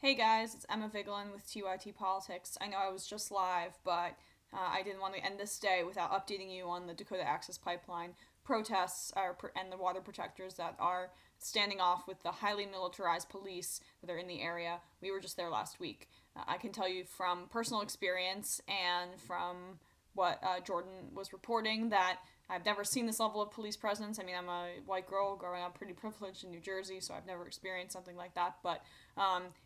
Hey guys, it's Emma Vigeland with TYT Politics. I know I was just live, but I didn't want to end this day without updating you on the Dakota Access Pipeline protests and the water protectors that are standing off with the highly militarized police that are in the area. We were just there last week. I can tell you from personal experience and from what Jordan was reporting that I've never seen this level of police presence. I mean, I'm a white girl growing up pretty privileged in New Jersey, so I've never experienced something like that. But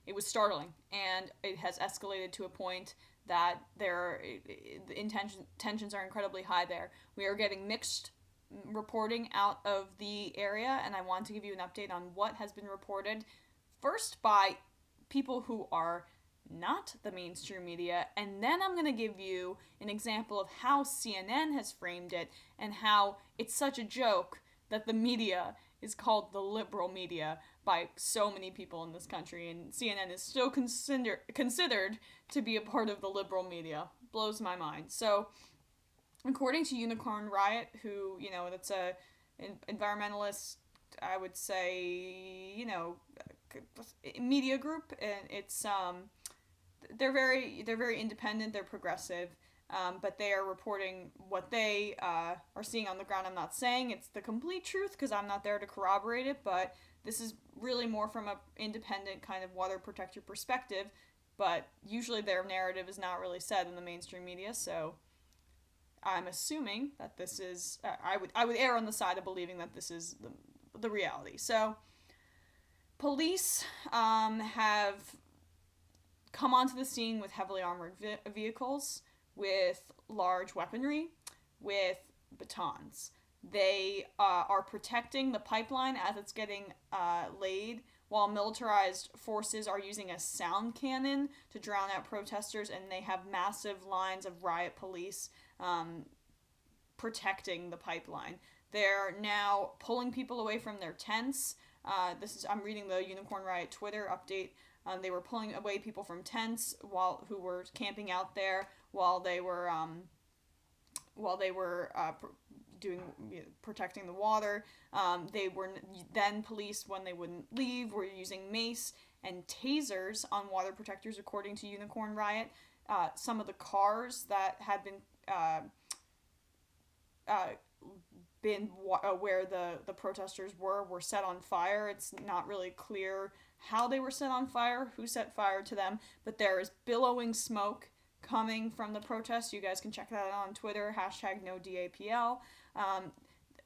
it was startling, and it has escalated to a point that tensions are incredibly high there. We are getting mixed reporting out of the area, and I want to give you an update on what has been reported. First, by people who are not the mainstream media, and then I'm going to give you an example of how CNN has framed it and how it's such a joke that the media is called the liberal media by so many people in this country, and CNN is still considered to be a part of the liberal media. Blows my mind. So, according to Unicorn Riot, who, that's an environmentalist, I would say, media group, and they're very independent. They're progressive, but they are reporting what they are seeing on the ground. I'm not saying it's the complete truth because I'm not there to corroborate it, but this is really more from a independent kind of water protector perspective. But usually their narrative is not really said in the mainstream media, so I'm assuming that this is. I would err on the side of believing that this is the reality. So police have come onto the scene with heavily armored vehicles, with large weaponry, with batons. They are protecting the pipeline as it's getting laid, while militarized forces are using a sound cannon to drown out protesters, and they have massive lines of riot police protecting the pipeline. They're now pulling people away from their tents. I'm reading the Unicorn Riot Twitter update. They were pulling away people from tents who were camping out there while they were doing protecting the water. They were then police when they wouldn't leave. Were using mace and tasers on water protectors, according to Unicorn Riot. Some of the cars that had uh, been where the protesters were set on fire. It's not really clear how they were set on fire, who set fire to them, but there is billowing smoke coming from the protest. You guys can check that out on Twitter, #NoDAPL.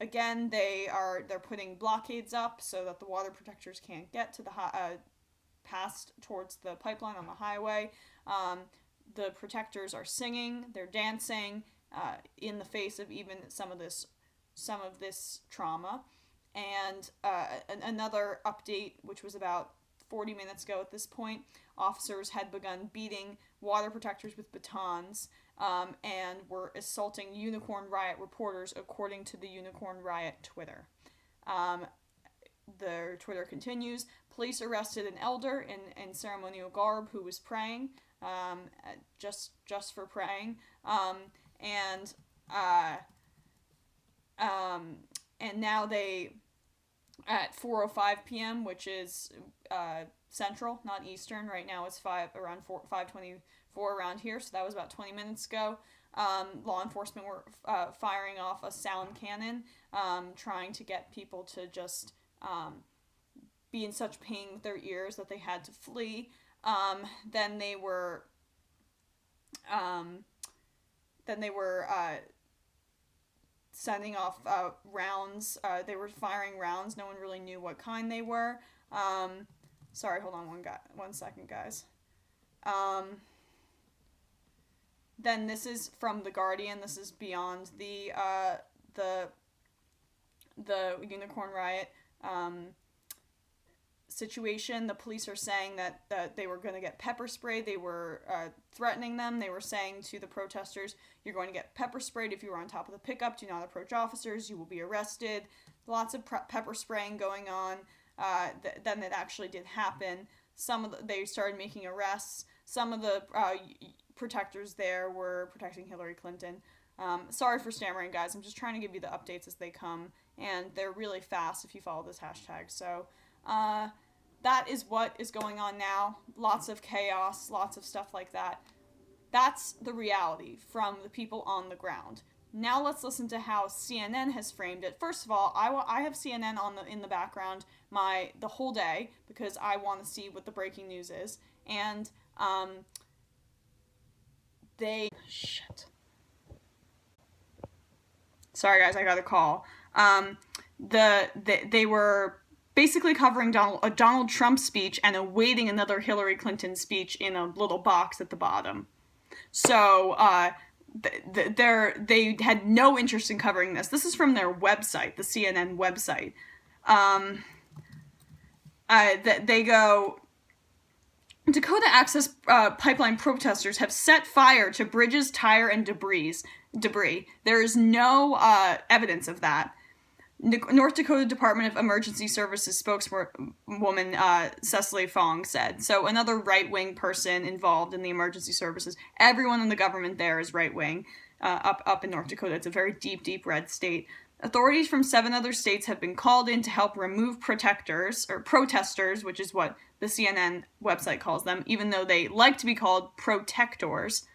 Again, they're putting blockades up so that the water protectors can't get to the past towards the pipeline on the highway. The protectors are singing, they're dancing in the face of even some of this trauma. And another update, which was about 40 minutes ago at this point, officers had begun beating water protectors with batons and were assaulting Unicorn Riot reporters, according to the Unicorn Riot Twitter. The Twitter continues. Police arrested an elder in ceremonial garb who was praying, just for praying, and uh, and now they at 4:05 p.m., which is Central, not Eastern. Right now it's 5:24 around here, so that was about 20 minutes ago. Law enforcement were firing off a sound cannon, trying to get people to just be in such pain with their ears that they had to flee. Then they were um, then they were sending off rounds. They were firing rounds. No one really knew what kind they were. Sorry, hold on 1 second, guys. Um, then this is from the Guardian. This is beyond the the Unicorn Riot situation. The police are saying that they were going to get pepper sprayed. They were threatening them. They were saying to the protesters, "You're going to get pepper sprayed if you are on top of the pickup. Do not approach officers. You will be arrested." Lots of pepper spraying going on. Then it actually did happen. They started making arrests. Some of the protectors there were protecting Hillary Clinton. Sorry for stammering, guys. I'm just trying to give you the updates as they come, and they're really fast if you follow this hashtag. So, that is what is going on now. Lots of chaos, lots of stuff like that. That's the reality from the people on the ground. Now let's listen to how CNN has framed it. First of all, I have CNN on in the background the whole day because I want to see what the breaking news is. And Sorry guys, I got a call. They were basically covering a Donald Trump speech and awaiting another Hillary Clinton speech in a little box at the bottom. So they had no interest in covering this. This is from their website, the CNN website. They go, Dakota Access Pipeline protesters have set fire to bridges, tire, and debris. There is no evidence of that. North Dakota Department of Emergency Services spokeswoman Cecily Fong said. So another right-wing person involved in the emergency services. Everyone in the government there is right-wing up in North Dakota. It's a very deep red state. Authorities from 7 other states have been called in to help remove protesters, which is what the CNN website calls them, even though they like to be called protectors.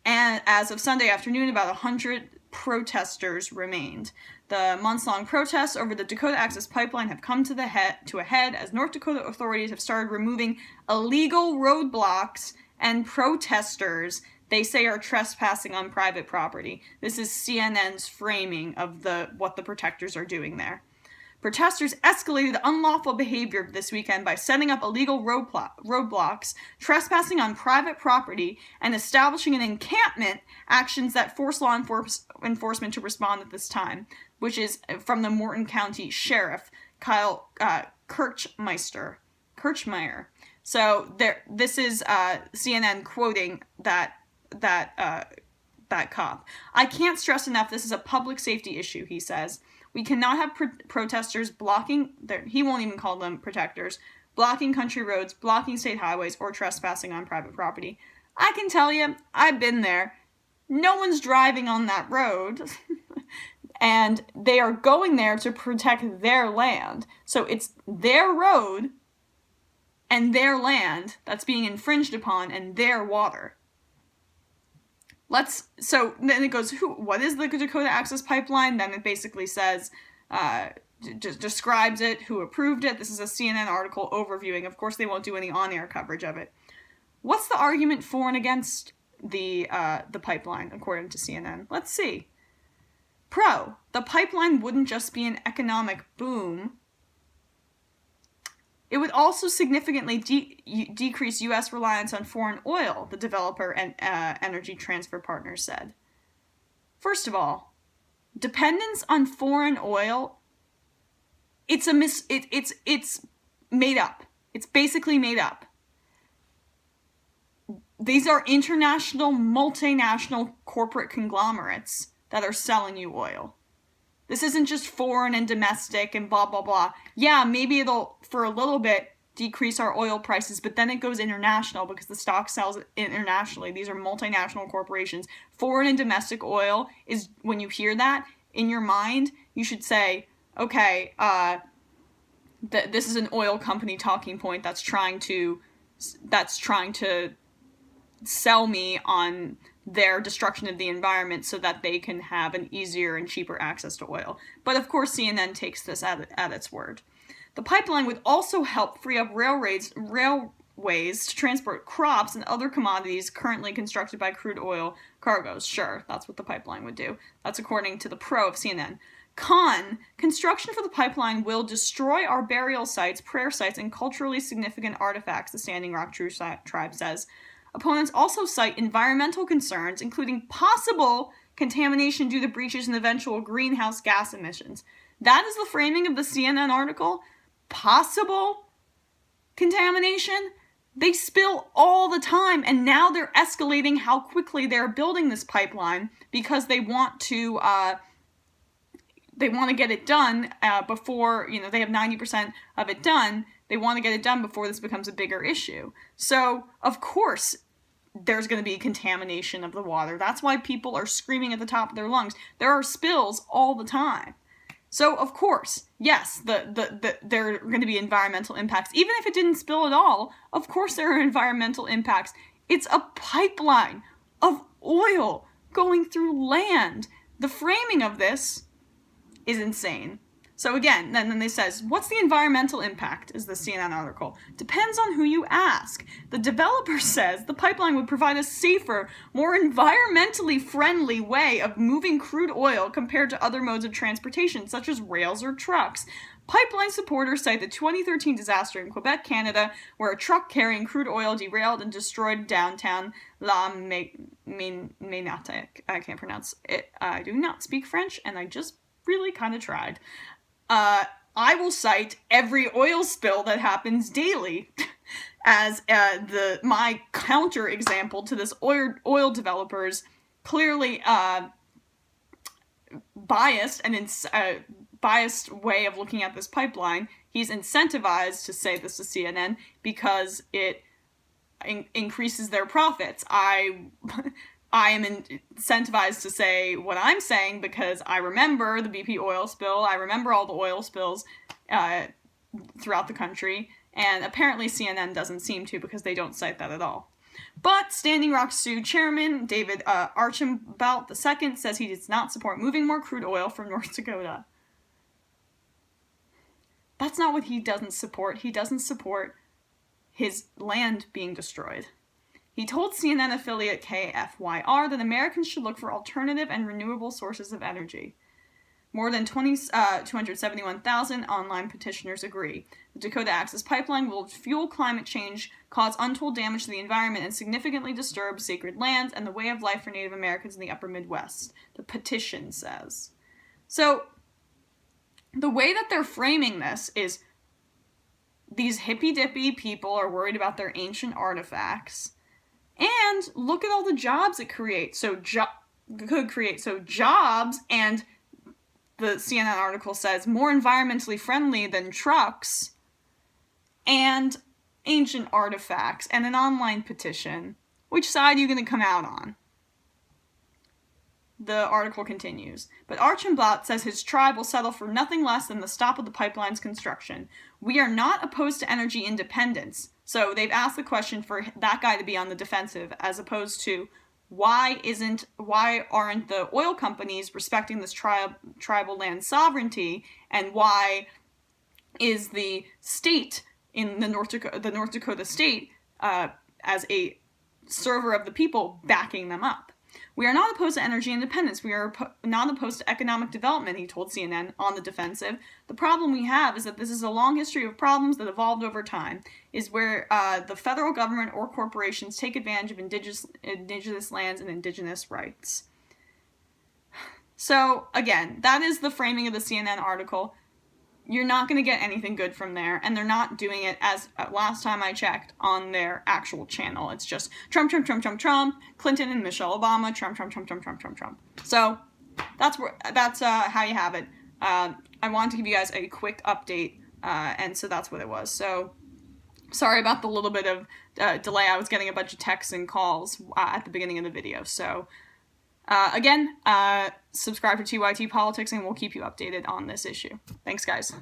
And as of Sunday afternoon, about 100 protesters remained. The months-long protests over the Dakota Access Pipeline have come to a head as North Dakota authorities have started removing illegal roadblocks and protesters they say are trespassing on private property. This is CNN's framing of what the protectors are doing there. Protesters escalated unlawful behavior this weekend by setting up illegal roadblocks, trespassing on private property, and establishing an encampment, actions that force law enforcement to respond at this time, which is from the Morton County Sheriff, Kyle Kirchmeier. So this is CNN quoting that cop. I can't stress enough this is a public safety issue, he says. We cannot have protesters blocking, he won't even call them protectors, blocking country roads, blocking state highways, or trespassing on private property. I can tell you, I've been there. No one's driving on that road. And they are going there to protect their land. So it's their road and their land that's being infringed upon and their water. So then it goes, what is the Dakota Access Pipeline? Then it basically says, describes it, who approved it. This is a CNN article overviewing. Of course, they won't do any on-air coverage of it. What's the argument for and against the pipeline, according to CNN? Let's see. Pro, the pipeline wouldn't just be an economic boom. It would also significantly decrease U.S. reliance on foreign oil, the developer and Energy Transfer Partners said. First of all, dependence on foreign oil, it's made up. It's basically made up. These are international, multinational corporate conglomerates that are selling you oil. This isn't just foreign and domestic and blah, blah, blah. Yeah, maybe it'll, for a little bit, decrease our oil prices, but then it goes international because the stock sells internationally. These are multinational corporations. Foreign and domestic oil is, when you hear that, in your mind, you should say, okay, this is an oil company talking point that's trying to sell me on their destruction of the environment so that they can have an easier and cheaper access to oil. But of course, CNN takes this at its word. The pipeline would also help free up railways to transport crops and other commodities currently constructed by crude oil cargoes. Sure, that's what the pipeline would do. That's according to the pro of CNN. Con, construction for the pipeline will destroy our burial sites, prayer sites, and culturally significant artifacts, the Standing Rock tribe says. Opponents also cite environmental concerns, including possible contamination due to breaches and eventual greenhouse gas emissions. That is the framing of the CNN article. Possible contamination? They spill all the time, and now they're escalating how quickly they're building this pipeline because they want to get it done before, they have 90% of it done. They want to get it done before this becomes a bigger issue. So, of course, there's going to be contamination of the water. That's why people are screaming at the top of their lungs. There are spills all the time. So, of course, yes, there are going to be environmental impacts. Even if it didn't spill at all, of course there are environmental impacts. It's a pipeline of oil going through land. The framing of this is insane. So again, then they says, what's the environmental impact, is the CNN article. Depends on who you ask. The developer says the pipeline would provide a safer, more environmentally friendly way of moving crude oil compared to other modes of transportation, such as rails or trucks. Pipeline supporters cite the 2013 disaster in Quebec, Canada, where a truck carrying crude oil derailed and destroyed downtown La Ménatic. I can't pronounce it. I do not speak French, and I just really kind of tried. I will cite every oil spill that happens daily as my counter example to this oil developers clearly biased and biased way of looking at this pipeline. He's incentivized to say this to CNN because it increases their profits. I am incentivized to say what I'm saying because I remember the BP oil spill. I remember all the oil spills throughout the country, and apparently CNN doesn't seem to because they don't cite that at all. But Standing Rock Sioux chairman David Archambault II says he does not support moving more crude oil from North Dakota. That's not what he doesn't support. He doesn't support his land being destroyed. He told CNN affiliate KFYR that Americans should look for alternative and renewable sources of energy. More than 271,000 online petitioners agree. The Dakota Access Pipeline will fuel climate change, cause untold damage to the environment, and significantly disturb sacred lands and the way of life for Native Americans in the upper Midwest, the petition says. So, the way that they're framing this is these hippy-dippy people are worried about their ancient artifacts, and look at all the jobs it creates. Could create jobs, and the CNN article says more environmentally friendly than trucks, and ancient artifacts, and an online petition. Which side are you going to come out on? The article continues. But Archambault says his tribe will settle for nothing less than the stop of the pipeline's construction. We are not opposed to energy independence. So they've asked the question for that guy to be on the defensive, as opposed to why aren't the oil companies respecting this tribal land sovereignty, and why is the state in the North Dakota state as a server of the people backing them up? We are not opposed to energy independence. We are not opposed to economic development, he told CNN on the defensive. The problem we have is that this is a long history of problems that evolved over time, is where the federal government or corporations take advantage of indigenous lands and indigenous rights. So, again, that is the framing of the CNN article. You're not going to get anything good from there, and they're not doing it, as last time I checked, on their actual channel. It's just Trump, Trump, Trump, Trump, Trump, Clinton and Michelle Obama, Trump, Trump, Trump, Trump, Trump, Trump, Trump. So that's how you have it. I wanted to give you guys a quick update, and so that's what it was. So sorry about the little bit of delay. I was getting a bunch of texts and calls at the beginning of the video. So again, subscribe to TYT Politics, and we'll keep you updated on this issue. Thanks, guys.